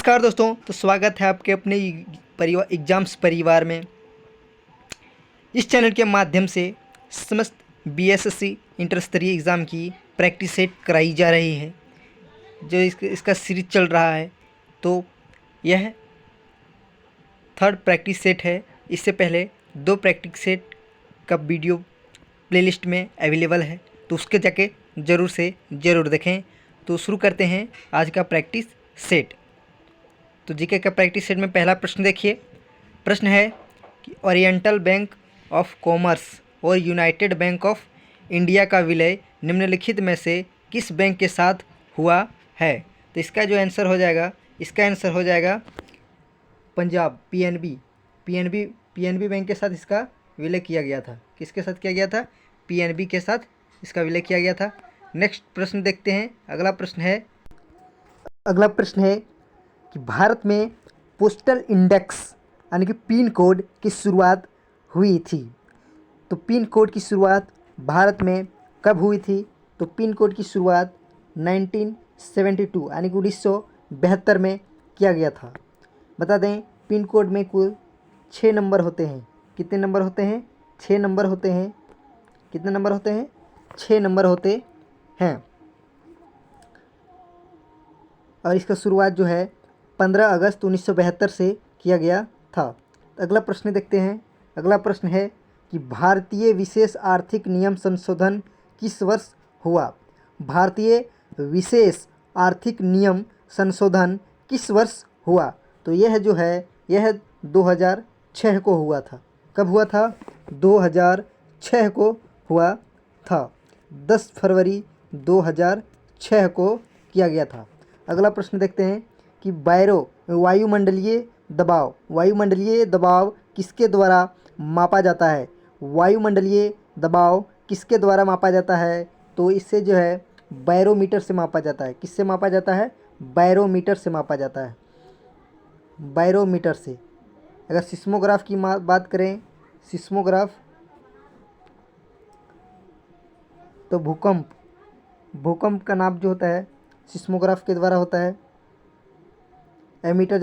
नमस्कार दोस्तों, तो स्वागत है आपके अपने परिवार एग्जाम्स परिवार में। इस चैनल के माध्यम से समस्त बीएसएससी इंटर स्तरीय एग्ज़ाम की प्रैक्टिस सेट कराई जा रही है, जो इसका सीरीज चल रहा है। तो यह थर्ड प्रैक्टिस सेट है। इससे पहले 2 प्रैक्टिस सेट का वीडियो प्लेलिस्ट में अवेलेबल है, तो उसके जाके ज़रूर से ज़रूर देखें। तो शुरू करते हैं आज का प्रैक्टिस सेट। तो जीके का प्रैक्टिस सेट में पहला प्रश्न देखिए। प्रश्न है कि ओरिएंटल बैंक ऑफ कॉमर्स और यूनाइटेड बैंक ऑफ इंडिया का विलय निम्नलिखित में से किस बैंक के साथ हुआ है। तो इसका जो आंसर हो जाएगा, इसका आंसर हो जाएगा पंजाब पीएनबी बैंक के साथ इसका विलय किया गया था। किसके साथ किया गया था? पीएनबी के साथ इसका विलय किया गया था। नेक्स्ट प्रश्न देखते हैं। अगला प्रश्न है कि भारत में पोस्टल इंडेक्स यानी कि पिन कोड की शुरुआत हुई थी। तो पिन कोड की शुरुआत भारत में कब हुई थी? तो पिन कोड की शुरुआत 1972 यानी कि 1972 में किया गया था। बता दें, पिन कोड में कुल 6 नंबर होते हैं। कितने नंबर होते हैं? 6 नंबर होते हैं। कितने नंबर होते हैं? 6 नंबर होते हैं। और इसका शुरुआत जो है 15 अगस्त 1972 से किया गया था। अगला प्रश्न देखते हैं। अगला प्रश्न है कि भारतीय विशेष आर्थिक नियम संशोधन किस वर्ष हुआ? भारतीय विशेष आर्थिक नियम संशोधन किस वर्ष हुआ? तो यह जो है यह 2006 को हुआ था। कब हुआ था? 2006 को हुआ था। 10 फरवरी 2006 को किया गया था। अगला प्रश्न देखते हैं कि वायुमंडलीय दबाव किसके द्वारा मापा जाता है? वायुमंडलीय दबाव किसके द्वारा मापा जाता है? तो इससे जो है बैरोमीटर से मापा जाता है। किससे मापा जाता है? बैरोमीटर से मापा जाता है। बैरोमीटर से। अगर सिस्मोग्राफ की बात करें, सिस्मोग्राफ तो भूकंप का नाप जो होता है सिस्मोग्राफ के द्वारा होता है। एमीटर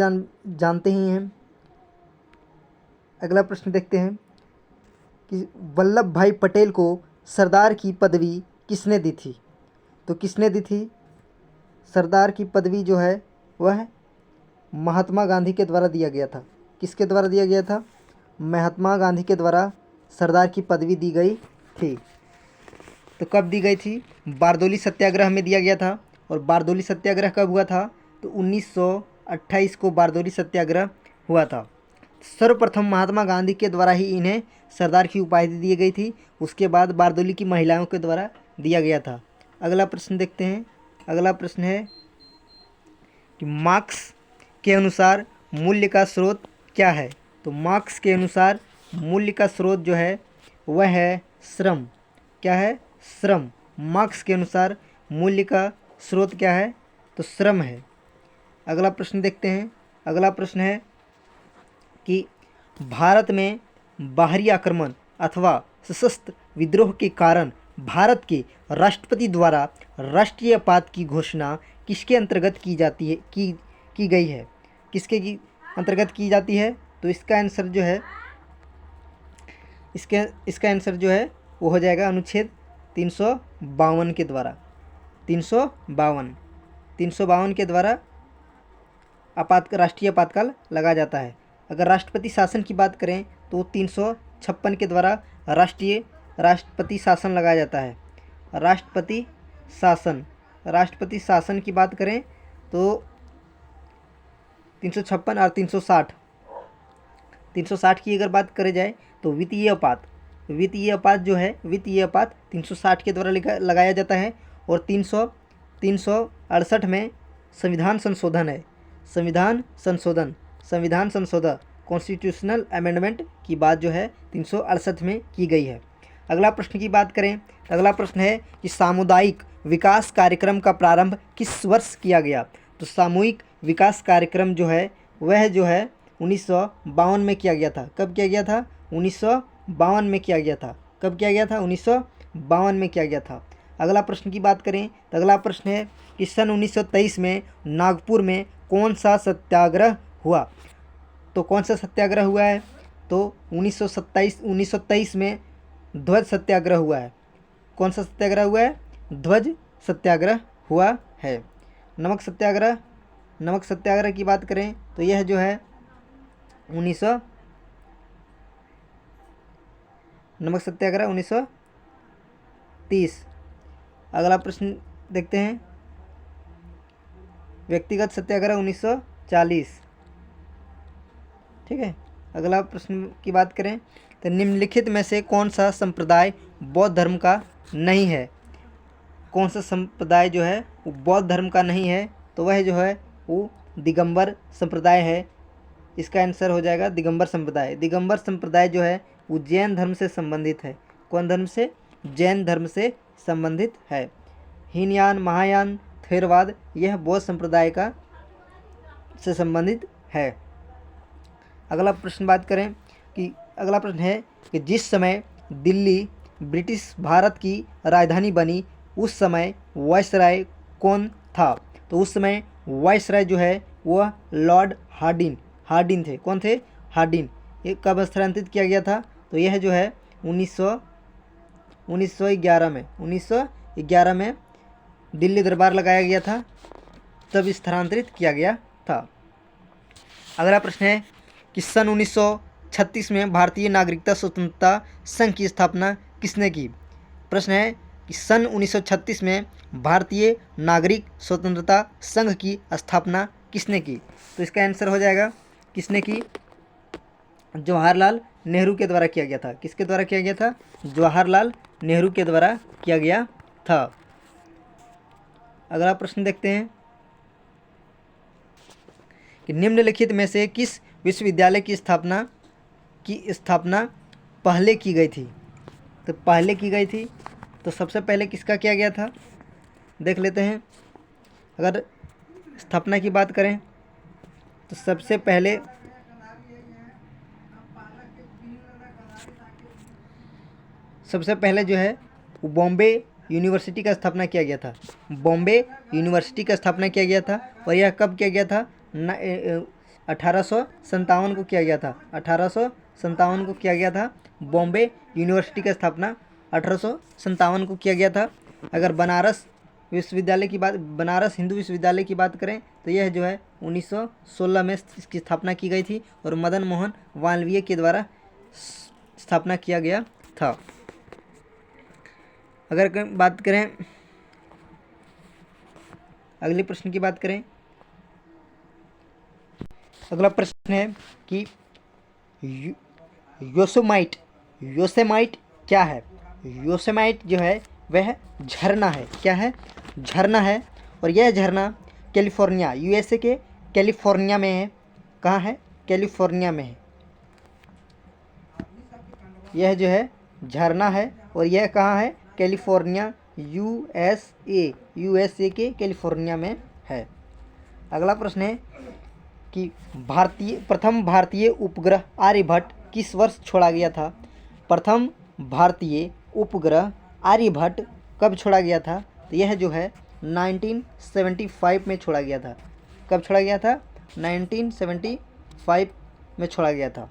जानते ही हैं। अगला प्रश्न देखते हैं कि वल्लभ भाई पटेल को सरदार की पदवी किसने दी थी? तो किसने दी थी? सरदार की पदवी जो है वह महात्मा गांधी के द्वारा दिया गया था। किसके द्वारा दिया गया था? महात्मा गांधी के द्वारा सरदार की पदवी दी गई थी। तो कब दी गई थी? बारदोली सत्याग्रह में दिया गया था। और बारदोली सत्याग्रह कब हुआ था? तो 1928 को बारदोली सत्याग्रह हुआ था। सर्वप्रथम महात्मा गांधी के द्वारा ही इन्हें सरदार की उपाधि दी गई थी। उसके बाद बारदोली की महिलाओं के द्वारा दिया गया था। अगला प्रश्न देखते हैं। अगला प्रश्न है कि मार्क्स के अनुसार मूल्य का स्रोत क्या है? तो मार्क्स के अनुसार मूल्य का स्रोत जो है वह है श्रम। क्या है? श्रम। मार्क्स के अनुसार मूल्य का स्रोत क्या है? तो श्रम है। अगला प्रश्न देखते हैं। अगला प्रश्न है कि भारत में बाहरी आक्रमण अथवा सशस्त्र विद्रोह के कारण भारत के राष्ट्रपति द्वारा राष्ट्रीय आपात की घोषणा किसके अंतर्गत की जाती है की गई है? किसके अंतर्गत की जाती है? तो इसका आंसर जो है इसका आंसर जो है वो हो जाएगा अनुच्छेद 352 के द्वारा। 352 के द्वारा राष्ट्रीय आपातकाल लगा जाता है। अगर राष्ट्रपति शासन की बात करें तो 356 के द्वारा राष्ट्रपति शासन लगाया जाता है। राष्ट्रपति शासन की बात करें तो 356 और 360 की अगर बात करी जाए तो वित्तीय आपात जो है वित्तीय आपात 360 के द्वारा लगाया जाता है। और 368 में संविधान संशोधन है। संविधान संशोधन कॉन्स्टिट्यूशनल अमेंडमेंट की बात जो है 368 में की गई है। अगला प्रश्न की बात करें तो अगला प्रश्न है कि सामुदायिक विकास कार्यक्रम का प्रारंभ किस वर्ष किया गया? तो सामूहिक विकास कार्यक्रम जो है वह जो है 1952 में किया गया था। कब किया गया था? 1952 में किया गया था। कब किया गया था? 1952 में किया गया था। अगला प्रश्न की बात करें तो अगला प्रश्न है कि सन 1923 में नागपुर में कौन सा सत्याग्रह हुआ। तो कौन सा सत्याग्रह हुआ है, तो 1923 में ध्वज सत्याग्रह हुआ है। कौन सा सत्याग्रह हुआ है, ध्वज सत्याग्रह हुआ है। नमक सत्याग्रह की बात करें तो यह जो है नमक सत्याग्रह 1930। अगला प्रश्न देखते हैं, व्यक्तिगत सत्याग्रह 1940। ठीक है। अगला प्रश्न की बात करें तो निम्नलिखित में से कौन सा संप्रदाय बौद्ध धर्म का नहीं है। कौन सा संप्रदाय जो है वो बौद्ध धर्म का नहीं है, तो वह जो है वो दिगंबर संप्रदाय है। इसका आंसर हो जाएगा दिगंबर संप्रदाय। दिगंबर संप्रदाय जो है वो जैन धर्म से संबंधित है। कौन धर्म से, जैन धर्म से संबंधित है। हीनयान, महायान, थेरवाद यह बौद्ध संप्रदाय का से संबंधित है। अगला प्रश्न बात करें कि अगला प्रश्न है कि जिस समय दिल्ली ब्रिटिश भारत की राजधानी बनी उस समय वायसराय कौन था। तो उस समय वायसराय जो है वह लॉर्ड हार्डिन थे। कौन थे, हार्डिन। ये कब स्थानांतरित किया गया था, तो यह जो है 1911 में दिल्ली दरबार लगाया गया था, तब स्थानांतरित किया गया था। अगला प्रश्न है कि सन 1936 में भारतीय नागरिकता स्वतंत्रता संघ की स्थापना किसने की। प्रश्न है कि सन 1936 में भारतीय नागरिक स्वतंत्रता संघ की स्थापना किसने की। तो इसका आंसर हो जाएगा किसने की, जवाहरलाल नेहरू के द्वारा किया गया था। किसके द्वारा किया गया था, जवाहरलाल नेहरू के द्वारा किया गया था। अगला प्रश्न देखते हैं कि निम्नलिखित में से किस विश्वविद्यालय की स्थापना पहले की गई थी। तो पहले की गई थी तो सबसे पहले किसका किया गया था, देख लेते हैं। अगर स्थापना की बात करें तो सबसे पहले जो है वो बॉम्बे यूनिवर्सिटी का स्थापना किया गया था। बॉम्बे यूनिवर्सिटी का स्थापना किया गया था और यह कब किया गया था, 1857 को किया गया था। 1857 को किया गया था। बॉम्बे यूनिवर्सिटी का स्थापना 1857 को किया गया था। अगर बनारस हिंदू विश्वविद्यालय की बात करें तो यह जो है 1916 में इसकी स्थापना की गई थी और मदन मोहन मालवीय के द्वारा स्थापना किया गया था। अगर बात करें अगले प्रश्न की बात करें, अगला प्रश्न है कि योसेमाइट क्या है। योसेमाइट जो है वह झरना है। क्या है, झरना है। और यह झरना कैलिफोर्निया, यूएसए के कैलिफोर्निया में है। कहाँ है, कैलिफोर्निया में है। यह जो है झरना है और यह कहाँ है, कैलिफोर्निया, यूएसए के कैलिफोर्निया में है। अगला प्रश्न है कि प्रथम भारतीय उपग्रह आर्यभट्ट किस वर्ष छोड़ा गया था। प्रथम भारतीय उपग्रह आर्यभट्ट कब छोड़ा गया था, तो यह जो है 1975 में छोड़ा गया था। कब छोड़ा गया था, 1975 में छोड़ा गया था।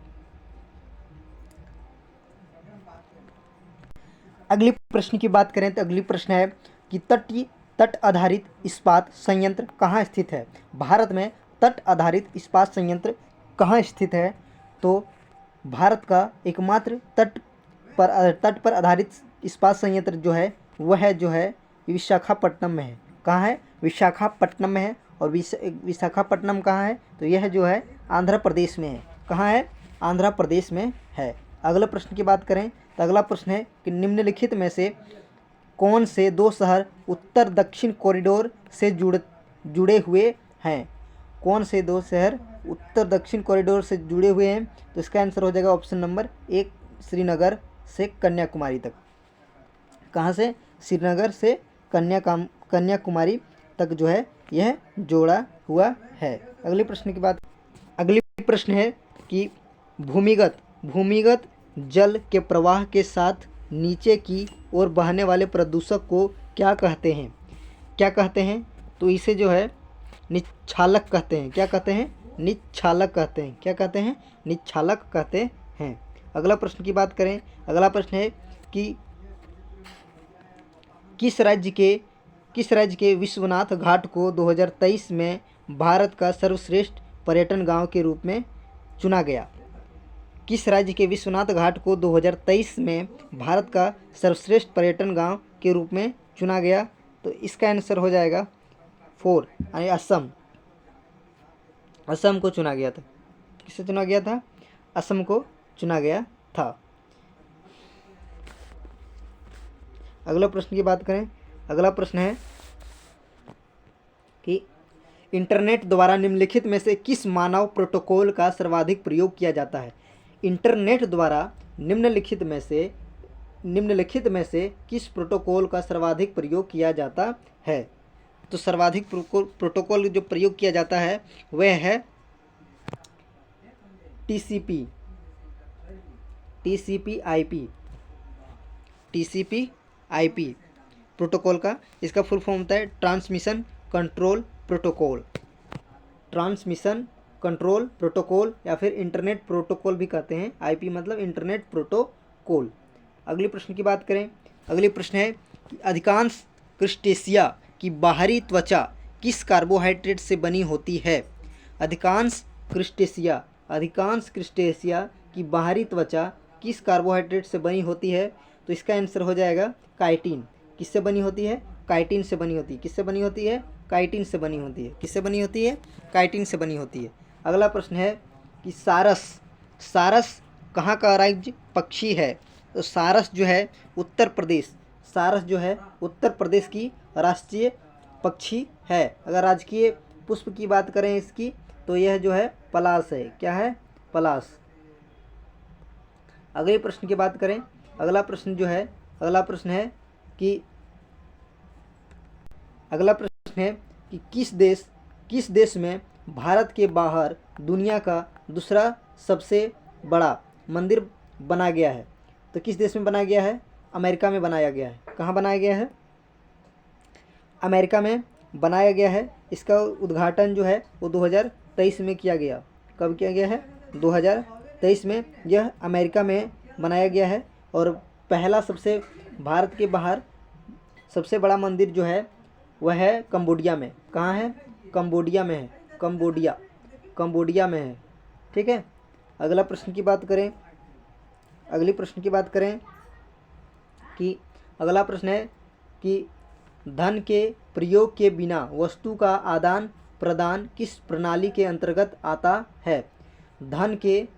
अगली प्रश्न की बात करें तो अगली प्रश्न है कि तट आधारित इस्पात संयंत्र कहाँ स्थित है। भारत में तट आधारित इस्पात संयंत्र कहाँ स्थित है, तो भारत का एकमात्र तट पर आधारित इस्पात संयंत्र जो है वह जो है विशाखापट्टनम में है। कहाँ है, विशाखापट्टनम में है। और विशाखापट्टनम कहाँ है, तो यह जो है आंध्र प्रदेश में है। कहाँ है, आंध्र प्रदेश में है। अगले प्रश्न की बात करें तो अगला प्रश्न है कि निम्नलिखित में से कौन से दो शहर उत्तर दक्षिण कॉरिडोर से जुड़े हुए हैं। कौन से दो शहर उत्तर दक्षिण कॉरिडोर से जुड़े हुए हैं, तो इसका आंसर हो जाएगा ऑप्शन नंबर 1, श्रीनगर से कन्याकुमारी तक। कहाँ से, श्रीनगर से कन्याकुमारी तक जो है यह जोड़ा हुआ है। अगले प्रश्न है कि भूमिगत जल के प्रवाह के साथ नीचे की ओर बहने वाले प्रदूषक को क्या कहते हैं? क्या कहते हैं? तो इसे जो है निच्छालक कहते हैं। क्या कहते हैं? निच्छालक कहते हैं। क्या कहते हैं? निच्छालक कहते हैं। अगला प्रश्न की बात करें। अगला प्रश्न है कि किस राज्य के विश्वनाथ घाट को 2023 में भारत का सर्वश्रेष्ठ पर्यटन गांव के रूप में चुना गया? किस राज्य के विश्वनाथ घाट को 2023 में भारत का सर्वश्रेष्ठ पर्यटन गांव के रूप में चुना गया? तो इसका आंसर हो जाएगा 4 यानी असम। असम को चुना गया था। किसे चुना गया था? असम को चुना गया था। अगला प्रश्न की बात करें। अगला प्रश्न है कि इंटरनेट द्वारा निम्नलिखित में से किस मानव प्रोटोकॉल का सर्वाधिक प्रयोग किया जाता है? इंटरनेट द्वारा निम्नलिखित में से किस प्रोटोकॉल का सर्वाधिक प्रयोग किया जाता है? तो सर्वाधिक प्रोटोकॉल जो प्रयोग किया जाता है वह है TCP/IP प्रोटोकॉल का इसका फुल फॉर्म होता है transmission control protocol. Transmission control protocol या फिर इंटरनेट प्रोटोकॉल भी कहते हैं। आईपी मतलब इंटरनेट प्रोटोकॉल। अगले प्रश्न की बात करें। अगले प्रश्न है कि अधिकांश क्रस्टेशिया की बाहरी त्वचा किस कार्बोहाइड्रेट से बनी होती है? अधिकांश क्रिस्टेशिया की बाहरी त्वचा किस कार्बोहाइड्रेट से बनी होती है? तो इसका आंसर हो जाएगा काइटिन। किससे बनी होती है? काइटिन से बनी होती है। किससे बनी होती है? काइटिन से बनी होती है। किससे बनी होती है? काइटिन से बनी होती है। अगला प्रश्न है कि सारस कहाँ का राज्य पक्षी है? तो सारस जो है उत्तर प्रदेश की राष्ट्रीय पक्षी है। अगर राजकीय पुष्प की बात करें इसकी तो यह जो है पलाश है। क्या है? पलाश। अगले प्रश्न की बात करें। अगला प्रश्न है कि किस देश में भारत के बाहर दुनिया का दूसरा सबसे बड़ा मंदिर बना गया है? तो किस देश में बनाया गया है? अमेरिका में बनाया गया है। कहाँ बनाया गया है? अमेरिका में बनाया गया है। इसका उद्घाटन जो है वो 2023 में किया गया। कब किया गया है? 2023 में यह अमेरिका में बनाया गया है। और पहला भारत के बाहर सबसे बड़ा मंदिर जो है वह है कंबोडिया में। कहाँ है? कंबोडिया में है। कंबोडिया में है। ठीक है। अगला प्रश्न की बात करें। अगले प्रश्न की बात करें कि अगला प्रश्न है कि धन के प्रयोग के बिना वस्तु का आदान प्रदान किस प्रणाली के अंतर्गत आता है? धन के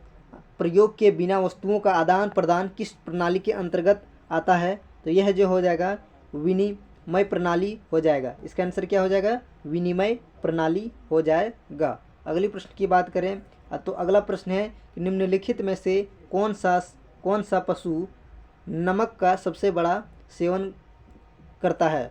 प्रयोग के बिना वस्तुओं का आदान प्रदान किस प्रणाली के अंतर्गत आता है? तो यह जो हो जाएगा विनिमय प्रणाली हो जाएगा। इसका आंसर क्या हो जाएगा? विनिमय प्रणाली हो जाएगा। अगले प्रश्न की बात करें तो अगला प्रश्न है कि निम्नलिखित में से कौन सा पशु नमक का सबसे बड़ा सेवन करता है?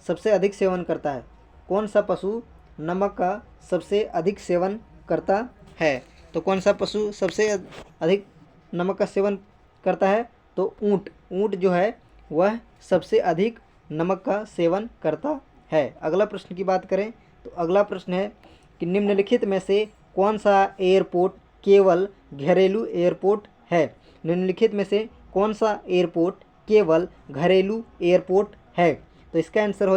सबसे अधिक सेवन करता है? कौन सा पशु नमक का सबसे अधिक सेवन करता है? तो कौन सा पशु सबसे अधिक नमक का सेवन करता है? तो ऊँट जो है वह सबसे अधिक नमक का सेवन करता है। अगला प्रश्न की बात करें तो अगला प्रश्न है कि निम्नलिखित में से कौन सा एयरपोर्ट केवल घरेलू एयरपोर्ट है? निम्नलिखित में से कौन सा एयरपोर्ट केवल घरेलू एयरपोर्ट है? तो इसका आंसर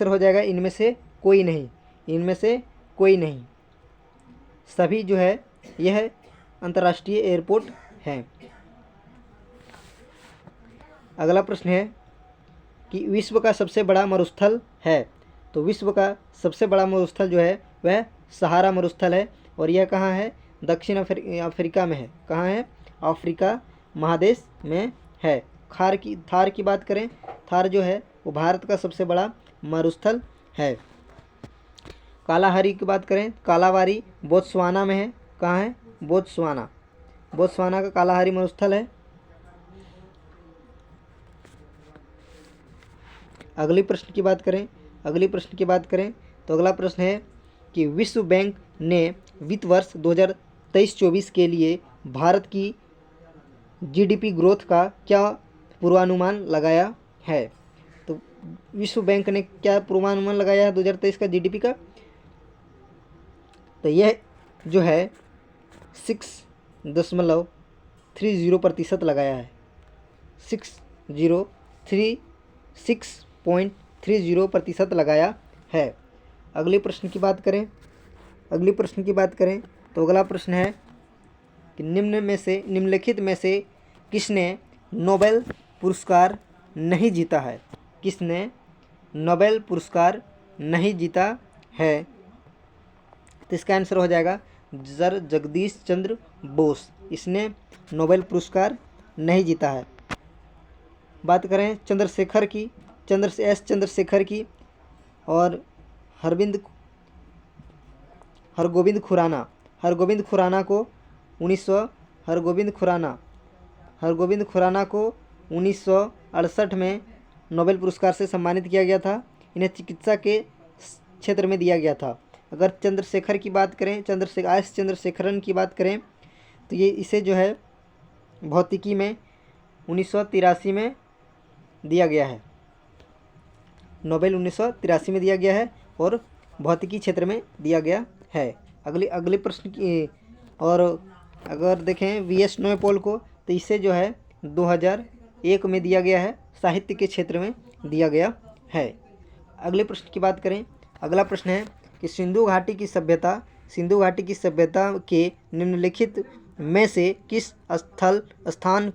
हो जाएगा इनमें से कोई नहीं। सभी जो है यह अंतर्राष्ट्रीय एयरपोर्ट हैं। अगला प्रश्न है कि विश्व का सबसे बड़ा मरुस्थल है? तो विश्व का सबसे बड़ा मरुस्थल जो है वह सहारा मरुस्थल है। और यह कहाँ है? दक्षिण अफ्रीका में है। कहाँ है? अफ्रीका महादेश में है। थार की बात करें, थार जो है वो भारत का सबसे बड़ा मरुस्थल है। कालाहारी की बात करें, कालावारी बोत्सवाना में है। कहाँ है? बोत्सवाना का कालाहारी मरुस्थल है। अगले प्रश्न की बात करें तो अगला प्रश्न है कि विश्व बैंक ने वित्त वर्ष 2023-24 के लिए भारत की जीडीपी ग्रोथ का क्या पूर्वानुमान लगाया है? तो विश्व बैंक ने क्या पूर्वानुमान लगाया है 2023 का जीडीपी का? तो यह जो है 6.30% लगाया है। 6.30% लगाया है। अगले प्रश्न की बात करें तो अगला प्रश्न है कि निम्नलिखित में से किसने नोबेल पुरस्कार नहीं जीता है? किसने नोबेल पुरस्कार नहीं जीता है? तो इसका आंसर हो जाएगा सर जगदीश चंद्र बोस। इसने नोबेल पुरस्कार नहीं जीता है। बात करें चंद्रशेखर की और हरगोविंद खुराना को 1968 में नोबेल पुरस्कार से सम्मानित किया गया था। इन्हें चिकित्सा के क्षेत्र में दिया गया था। अगर चंद्रशेखरन की बात करें तो ये इसे जो है भौतिकी में 1983 में दिया गया है। नोबेल 1983 में दिया गया है और भौतिकी क्षेत्र में दिया गया है। अगले प्रश्न की और अगर देखें वीएस नोएपॉल को तो इसे जो है 2001 में दिया गया है, साहित्य के क्षेत्र में दिया गया है। अगले प्रश्न की बात करें। अगला प्रश्न है कि सिंधु घाटी की सभ्यता के निम्नलिखित में से किस स्थान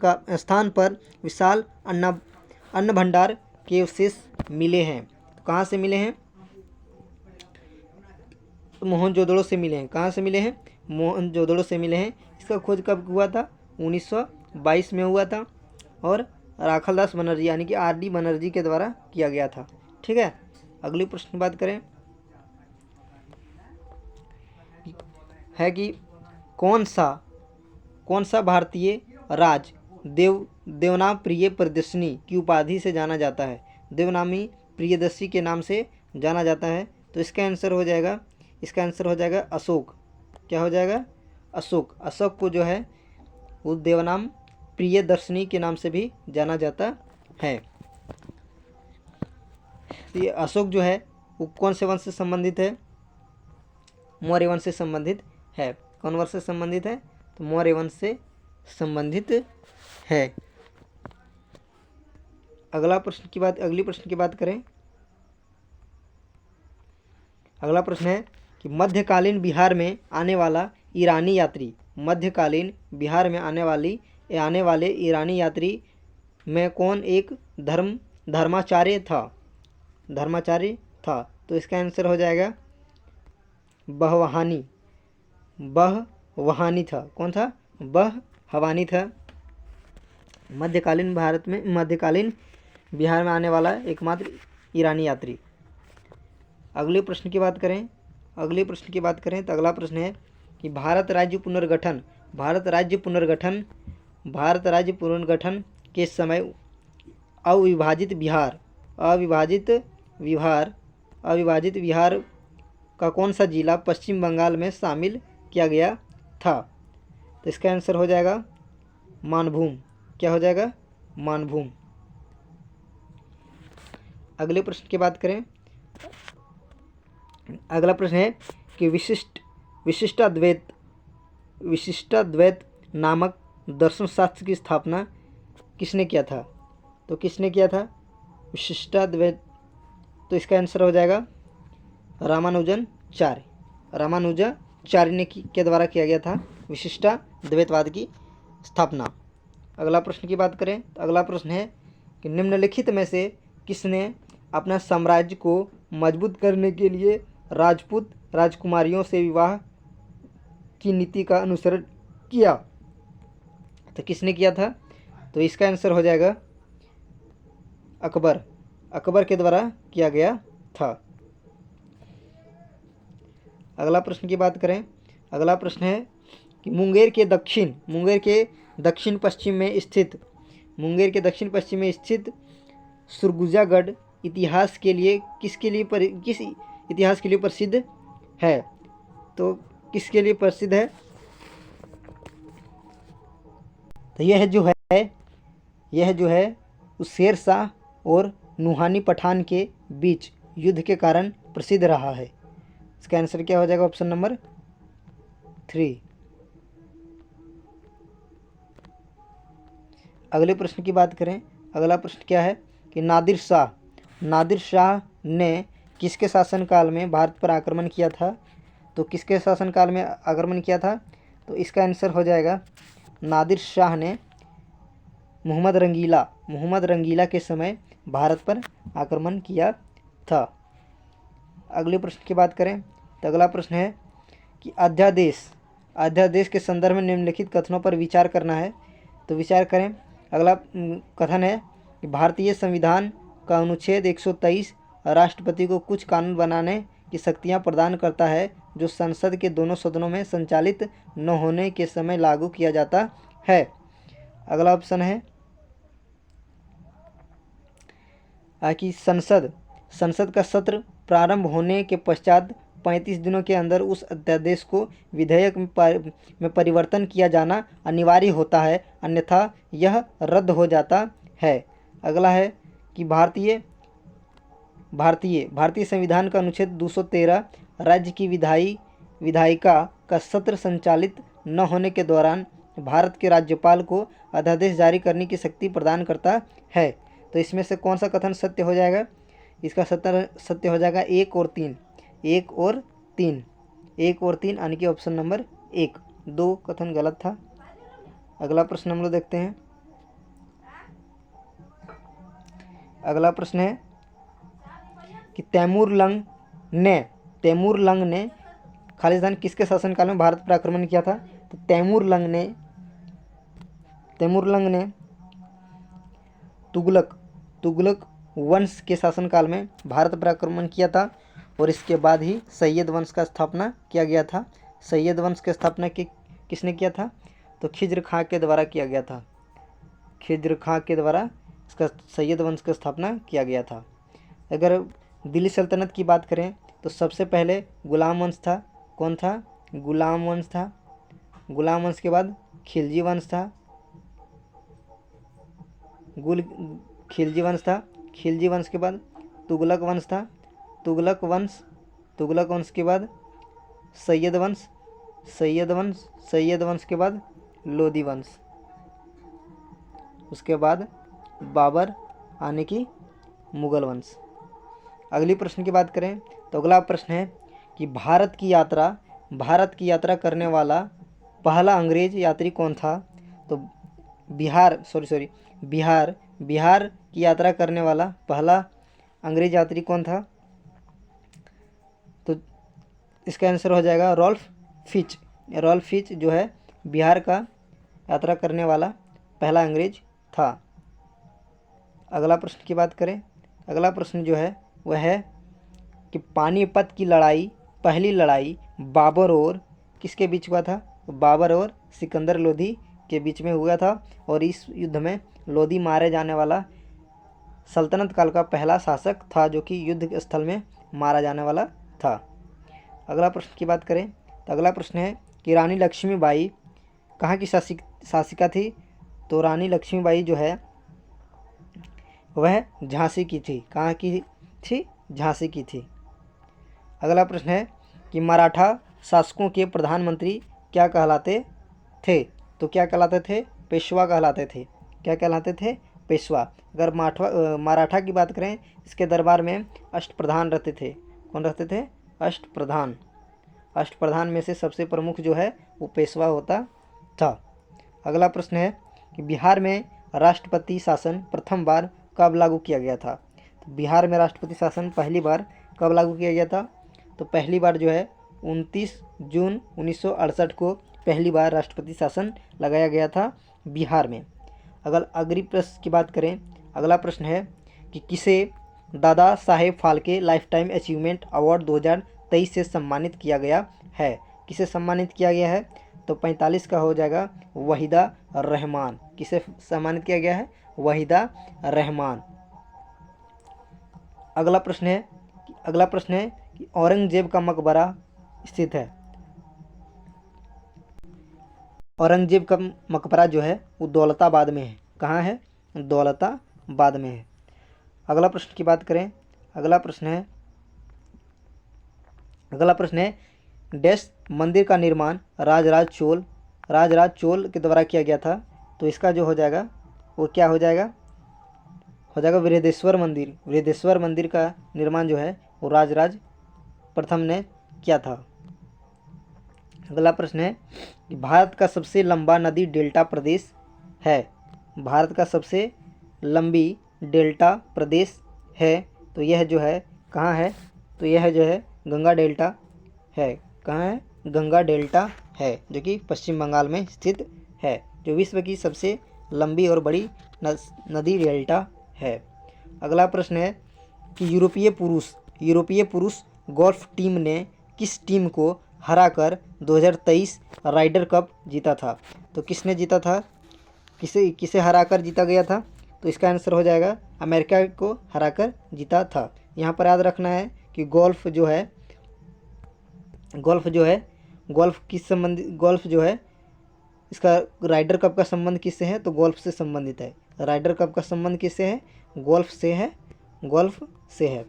पर विशाल अन्न भंडार के अवशेष मिले हैं? कहाँ से मिले हैं? मोहनजोदड़ो से मिले हैं। कहाँ से मिले हैं? मोहनजोदड़ो से मिले हैं। इसका खोज कब हुआ था? 1922 में हुआ था और राखालदास बनर्जी यानी कि आर.डी. बनर्जी के द्वारा किया गया था। ठीक है। अगले प्रश्न की बात करें है कि कौन सा भारतीय राज देवनाम प्रिय प्रियदर्शिनी की उपाधि से जाना जाता है? देवनामी प्रियदर्शी के नाम से जाना जाता है। तो इसका आंसर हो जाएगा अशोक। क्या हो जाएगा? अशोक को जो है वो देवनाम प्रियदर्शिनी के नाम से भी जाना जाता है। तो ये अशोक जो है वो कौन से वंश से संबंधित है? मौर्य वंश से संबंधित है। कौन वंश से संबंधित है? तो मौर्य वंश से संबंधित है। अगले प्रश्न की बात करें। अगला प्रश्न है कि मध्यकालीन बिहार में आने वाले ईरानी यात्री में कौन एक धर्माचार्य था? तो इसका आंसर हो जाएगा बहवानी था। कौन था? बहवानी था। मध्यकालीन बिहार में आने वाला एकमात्र ईरानी यात्री। अगले प्रश्न की बात करें तो अगला प्रश्न है कि भारत राज्य पुनर्गठन के समय अविभाजित बिहार का कौन सा जिला पश्चिम बंगाल में शामिल किया गया था? तो इसका आंसर हो जाएगा मानभूम। क्या हो जाएगा? मानभूम। अगले प्रश्न की बात करें। अगला प्रश्न है कि विशिष्टाद्वैत नामक दर्शन शास्त्र की स्थापना किसने किया था? तो किसने किया था विशिष्टाद्वैत? तो इसका आंसर हो जाएगा रामानुजाचार्य के द्वारा किया गया था विशिष्टाद्वैतवाद की स्थापना। अगला प्रश्न की बात करें तो अगला प्रश्न है कि निम्नलिखित में से किसने अपना साम्राज्य को मजबूत करने के लिए राजपूत राजकुमारियों से विवाह की नीति का अनुसरण किया? तो किसने किया था? तो इसका आंसर हो जाएगा अकबर के द्वारा किया गया था। अगला प्रश्न की बात करें। अगला प्रश्न है कि मुंगेर के दक्षिण पश्चिम में स्थित सुरगुजागढ़ किस इतिहास के लिए प्रसिद्ध है? तो किसके लिए प्रसिद्ध है? तो यह जो है है, यह जो है उस शेर शाह और नुहानी पठान के बीच युद्ध के कारण प्रसिद्ध रहा है। इसका आंसर क्या हो जाएगा? Option number 3। अगले प्रश्न की बात करें। अगला प्रश्न क्या है कि नादिर शाह ने किसके शासनकाल में भारत पर आक्रमण किया था? तो किसके शासनकाल में आक्रमण किया था? तो इसका आंसर हो जाएगा नादिर शाह ने मोहम्मद रंगीला के समय भारत पर आक्रमण किया था। अगले प्रश्न की बात करें तो अगला प्रश्न है कि अध्यादेश के संदर्भ में निम्नलिखित कथनों पर विचार करना है। तो विचार करें। अगला कथन है कि भारतीय संविधान का अनुच्छेद 123 राष्ट्रपति को कुछ कानून बनाने की शक्तियां प्रदान करता है जो संसद के दोनों सदनों में संचालित न होने के समय लागू किया जाता है। अगला ऑप्शन है कि संसद का सत्र प्रारंभ होने के पश्चात 35 दिनों के अंदर उस अध्यादेश को विधेयक में परिवर्तन किया जाना अनिवार्य होता है, अन्यथा यह रद्द हो जाता है। अगला है कि भारतीय संविधान का अनुच्छेद 213 राज्य की विधायिका का सत्र संचालित न होने के दौरान भारत के राज्यपाल को अध्यादेश जारी करने की शक्ति प्रदान करता है। तो इसमें से कौन सा कथन सत्य हो जाएगा? इसका सत्य हो जाएगा 1 और 3। 1 और 3 यानी कि ऑप्शन नंबर 1। 2 कथन गलत था। अगला प्रश्न हम लोग देखते हैं। अगला प्रश्न है कि तैमूर लंग ने खालिस्तान किसके शासनकाल में भारत पर आक्रमण किया था? तो तैमूर लंग ने तुगलक वंश के शासनकाल में भारत पर आक्रमण किया था और इसके बाद ही सैयद वंश का स्थापना किया गया था। सैयद वंश की स्थापना किसने किया था? तो खिज्र खां के द्वारा किया गया था। खिज्र खां के द्वारा इसका सैयद वंश की स्थापना किया गया था। अगर दिल्ली सल्तनत की बात करें तो सबसे पहले गुलाम वंश था। कौन था? गुलाम वंश था। गुलाम वंश के बाद खिलजी वंश था। खिलजी वंश के बाद तुगलक वंश था। तुगलक वंश के बाद सैयद वंश के बाद लोधी वंश, उसके बाद बाबर आने की मुगल वंश। अगली प्रश्न की बात करें तो अगला प्रश्न है कि भारत की यात्रा करने वाला पहला अंग्रेज यात्री कौन था? तो बिहार की यात्रा करने वाला पहला अंग्रेज यात्री कौन था? तो इसका आंसर हो जाएगा रॉल्फ फिच जो है बिहार का यात्रा करने वाला पहला अंग्रेज था। अगला प्रश्न की बात करें। अगला प्रश्न जो है वह है कि पानीपत की पहली लड़ाई बाबर और किसके बीच हुआ था? बाबर और सिकंदर लोधी के बीच में हुआ था और इस युद्ध में लोधी मारे जाने वाला सल्तनत काल का पहला शासक था जो कि युद्ध स्थल में मारा जाने वाला था। अगला प्रश्न की बात करें तो अगला प्रश्न है कि रानी लक्ष्मीबाई कहाँ की शासिका थी? तो रानी लक्ष्मीबाई जो है वह झांसी की थी। कहाँ की थी? झांसी की थी। अगला प्रश्न है कि मराठा शासकों के प्रधानमंत्री क्या कहलाते थे? तो क्या कहलाते थे? पेशवा कहलाते थे। क्या कहलाते थे? पेशवा। अगर मराठा की बात करें इसके दरबार में अष्टप्रधान रहते थे। कौन रहते थे? अष्टप्रधान में से सबसे प्रमुख जो है वो पेशवा होता था। अगला प्रश्न है कि बिहार में राष्ट्रपति शासन प्रथम बार कब लागू किया गया था? तो बिहार में राष्ट्रपति शासन पहली बार कब लागू किया गया था? तो पहली बार जो है 29 जून 1968 को पहली बार राष्ट्रपति शासन लगाया गया था बिहार में। अगर अगली प्रश्न की बात करें, अगला प्रश्न है कि किसे Dada Saheb Phalke lifetime achievement award 2023 से सम्मानित किया गया है? किसे सम्मानित किया गया है? तो 45 का हो जाएगा वहीदा रहमान। किसे सम्मानित किया गया है? वहीदा रहमान। अगला प्रश्न है कि औरंगजेब का मकबरा स्थित है। औरंगजेब का मकबरा जो है वो दौलताबाद में है। कहाँ है? दौलताबाद में है। अगला प्रश्न की बात करें, अगला प्रश्न है डैश मंदिर का निर्माण राजराज चोल के द्वारा किया गया था। तो इसका जो हो जाएगा वो क्या हो जाएगा? बृहदेश्वर मंदिर का निर्माण जो है वो राजराज प्रथम ने किया था। अगला प्रश्न है कि भारत का सबसे लंबा नदी डेल्टा प्रदेश है। भारत का सबसे लंबी डेल्टा प्रदेश है तो यह जो है कहाँ है? तो यह जो है गंगा डेल्टा है। कहाँ है? गंगा डेल्टा है, जो कि पश्चिम बंगाल में स्थित है, जो विश्व की सबसे लंबी और बड़ी नदी डेल्टा है। अगला प्रश्न है कि यूरोपीय पुरुष गोल्फ टीम ने किस टीम को हराकर 2023 राइडर कप जीता था? तो किसने जीता था? किसे हराकर जीता गया था? तो इसका आंसर हो जाएगा अमेरिका को हराकर जीता था। यहाँ पर याद रखना है कि गोल्फ जो है इसका राइडर कप का संबंध किससे है? तो गोल्फ से संबंधित है। राइडर कप का संबंध किससे है? गोल्फ से है।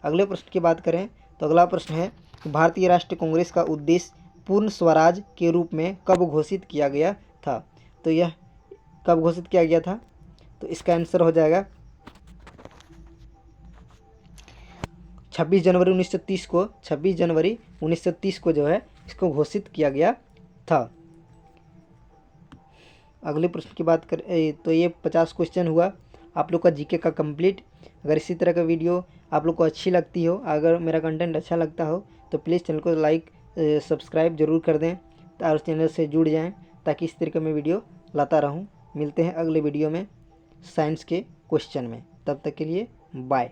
अगले प्रश्न की बात करें तो अगला प्रश्न है भारतीय राष्ट्रीय कांग्रेस का उद्देश्य पूर्ण स्वराज के रूप में कब घोषित किया गया था? तो यह कब घोषित किया गया था? तो इसका आंसर हो जाएगा 26 जनवरी 1930 को जो है इसको घोषित किया गया था। अगले प्रश्न की बात करें तो ये 50 क्वेश्चन हुआ आप लोग का जीके का कंप्लीट। अगर इसी तरह का वीडियो आप लोग को अच्छी लगती हो, अगर मेरा कंटेंट अच्छा लगता हो तो प्लीज़ चैनल को लाइक सब्सक्राइब जरूर कर दें और चैनल से जुड़ जाएं, ताकि इस तरह का मैं वीडियो लाता रहूं। मिलते हैं अगले वीडियो में साइंस के क्वेश्चन में, तब तक के लिए बाय।